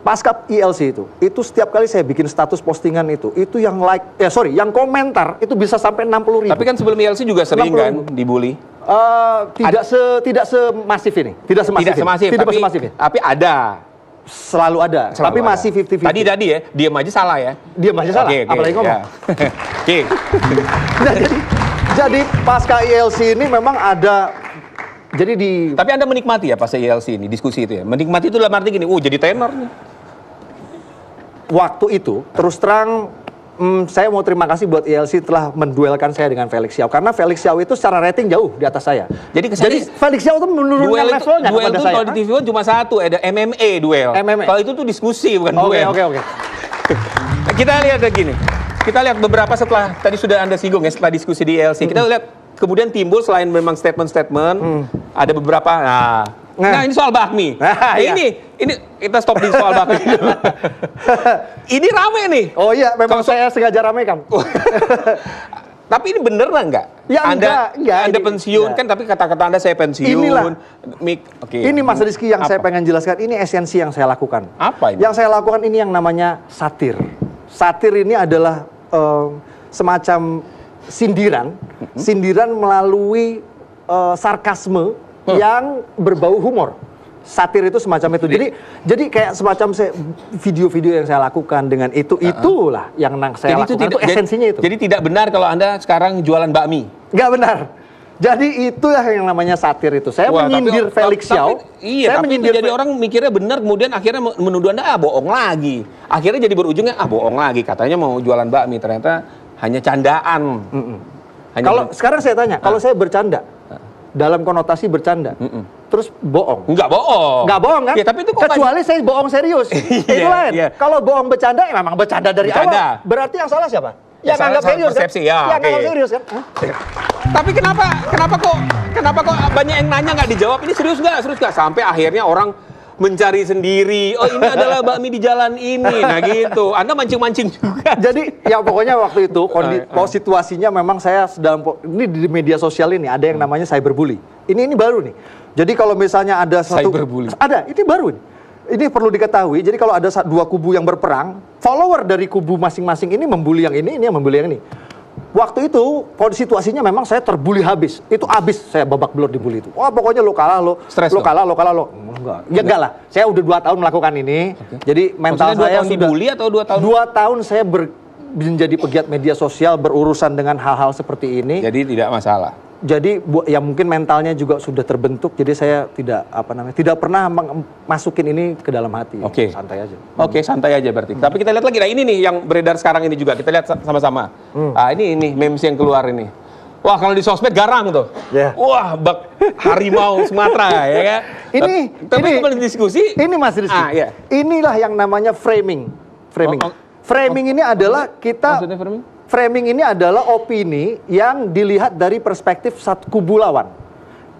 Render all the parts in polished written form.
Pasca ILC itu setiap kali saya bikin status postingan itu yang like, yang komentar itu bisa sampai 60.000. Tapi kan sebelum ILC juga sering kan dibully. Tidak semasif ini, tidak semasif ini. Tapi ada. Selalu ada, tapi masih 50-50. Tadi ya, diam aja salah ya. Diam aja salah, apalagi ngomong. Oke. Jadi pasca ILC ini memang ada. Tapi Anda menikmati ya pas ILC ini, diskusi itu ya? Menikmati itu dalam arti gini, jadi tenor nih. Waktu itu, terus terang, saya mau terima kasih buat ILC telah menduelkan saya dengan Felix Xiao. Karena Felix Xiao itu secara rating jauh di atas saya. Jadi Felix Xiao itu menurunkan levelnya kepada saya. Duel itu kalau di TV One cuma satu, ada MMA duel. Kalau itu tuh diskusi, bukan duel. Oke. Kita lihat gini. Kita lihat beberapa setelah, tadi sudah Anda singgung ya, setelah diskusi di ILC. Kita lihat kemudian timbul selain memang statement-statement, ada beberapa. Nah, ini soal bakmi. Ini kita stop di soal bakmi. Ini rame nih. Oh iya, memang saya sengaja ramekan. Tapi ini bener nggak? Ya Anda pensiun kan, tapi kata-kata Anda saya pensiun. Inilah. Ini Mas Rizky yang saya pengen jelaskan. Ini esensi yang saya lakukan. Apa ini? Yang saya lakukan ini yang namanya satir. Satir ini adalah semacam sindiran melalui sarkasme yang berbau humor. Satir itu semacam itu. Jadi kayak semacam video-video yang saya lakukan dengan itulah yang saya lakukan. Itu esensinya itu. Jadi tidak benar kalau Anda sekarang jualan bakmi. Nggak benar. Jadi itulah yang namanya satir itu. Saya menyindir Felix Xiao. Iya, tapi menyindir jadi orang mikirnya benar, kemudian akhirnya menuduh Anda bohong lagi. Akhirnya jadi berujungnya bohong lagi. Katanya mau jualan bakmi, ternyata hanya candaan. Kalau sekarang saya tanya, kalau saya bercanda dalam konotasi bercanda, terus bohong? Nggak bohong kan? Ya, tapi itu kecuali saya bohong serius. Itu lain. Kalau bohong bercanda, ya memang bercanda dari awal. Berarti yang salah siapa? Yang anggap serius kan? Yang anggap serius kan? Tapi kenapa kok banyak yang nanya nggak dijawab? Ini serius nggak? Sampai akhirnya orang mencari sendiri. Oh, ini adalah bakmi di jalan ini. Nah gitu. Anda mancing-mancing juga. Jadi ya pokoknya waktu itu situasinya memang saya ini di media sosial ini ada yang namanya cyberbully. Ini baru nih. Jadi kalau misalnya ada cyberbully. Ini baru nih. Ini perlu diketahui. Jadi kalau ada dua kubu yang berperang, follower dari kubu masing-masing ini membuli yang ini yang membuli yang ini. Waktu itu situasinya memang saya terbuli habis. Itu habis saya babak belur dibully itu. Wah, pokoknya lo kalah lo. Stres lo kalah. Enggak. Ya enggak lah. Saya udah 2 tahun melakukan ini. Jadi mental saya sudah dibully atau 2 tahun? 2 tahun saya menjadi pegiat media sosial berurusan dengan hal-hal seperti ini. Jadi tidak masalah. Jadi ya mungkin mentalnya juga sudah terbentuk. Jadi saya tidak pernah masukin ini ke dalam hati. Oke. Santai aja. Oke, santai aja berarti. Tapi kita lihat lagi. Nah, ini nih yang beredar sekarang ini juga. Kita lihat sama-sama. Ini memes yang keluar ini. Wah, kalau di sosmed garang tuh. Yeah. Wah, harimau Sumatera ya kan. Tapi kembali diskusi. Ini Mas Rizky. Iya. Inilah yang namanya framing. Framing ini adalah kita. Maksudnya framing? Framing ini adalah opini yang dilihat dari perspektif satu kubu lawan.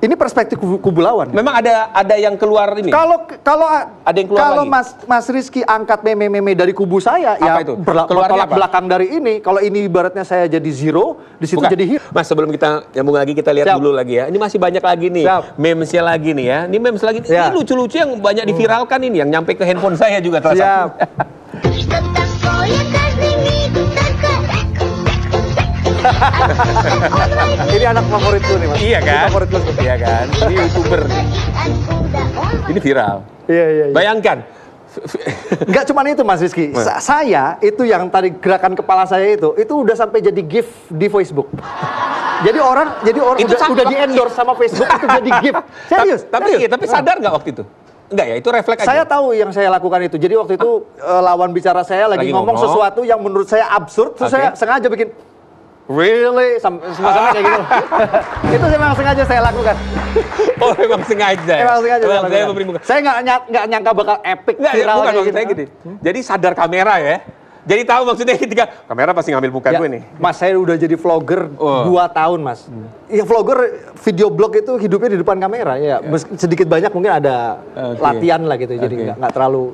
Ini perspektif kubu lawan. Memang ada yang keluar ini. Kalau ada yang keluar kalau lagi. Mas Rizky angkat meme dari kubu saya, apa itu? Bertolak belakang dari ini. Kalau ini ibaratnya saya jadi zero, di situ jadi hero. Mas, sebelum kita nyambung lagi, kita lihat dulu lagi ya. Ini masih banyak lagi nih memesnya lagi nih ya. Ini memes lagi. Ini lucu-lucu yang banyak diviralkan ini, yang nyampe ke handphone saya juga. Ini anak favoritku nih, Mas. Iya kan? Favoritku. Iya kan? Ini YouTuber nih. Ini viral. Iya. Bayangkan. Enggak cuma itu, Mas Rizky. Saya itu yang tadi gerakan kepala saya itu udah sampai jadi GIF di Facebook. Jadi orang udah di-endorse sama Facebook itu jadi GIF. Serius. Tapi sadar nggak waktu itu? Enggak ya, itu refleks aja. Saya tahu yang saya lakukan itu. Jadi waktu itu lawan bicara saya lagi ngomong sesuatu yang menurut saya absurd, terus saya sengaja bikin really sama kayak gitu. Itu memang sengaja saya lakukan. Oh, memang sengaja. Memang sengaja. Saya nggak nyangka bakal epic viral bukan kayak gitu. Saya gini. Jadi sadar kamera ya. Jadi tahu maksudnya ketika kamera pasti ngambil muka gue nih. Mas, saya udah jadi vlogger 2 tahun, Mas. Ya vlogger video blog itu hidupnya di depan kamera ya. Sedikit banyak mungkin ada latihan lah gitu. Jadi nggak terlalu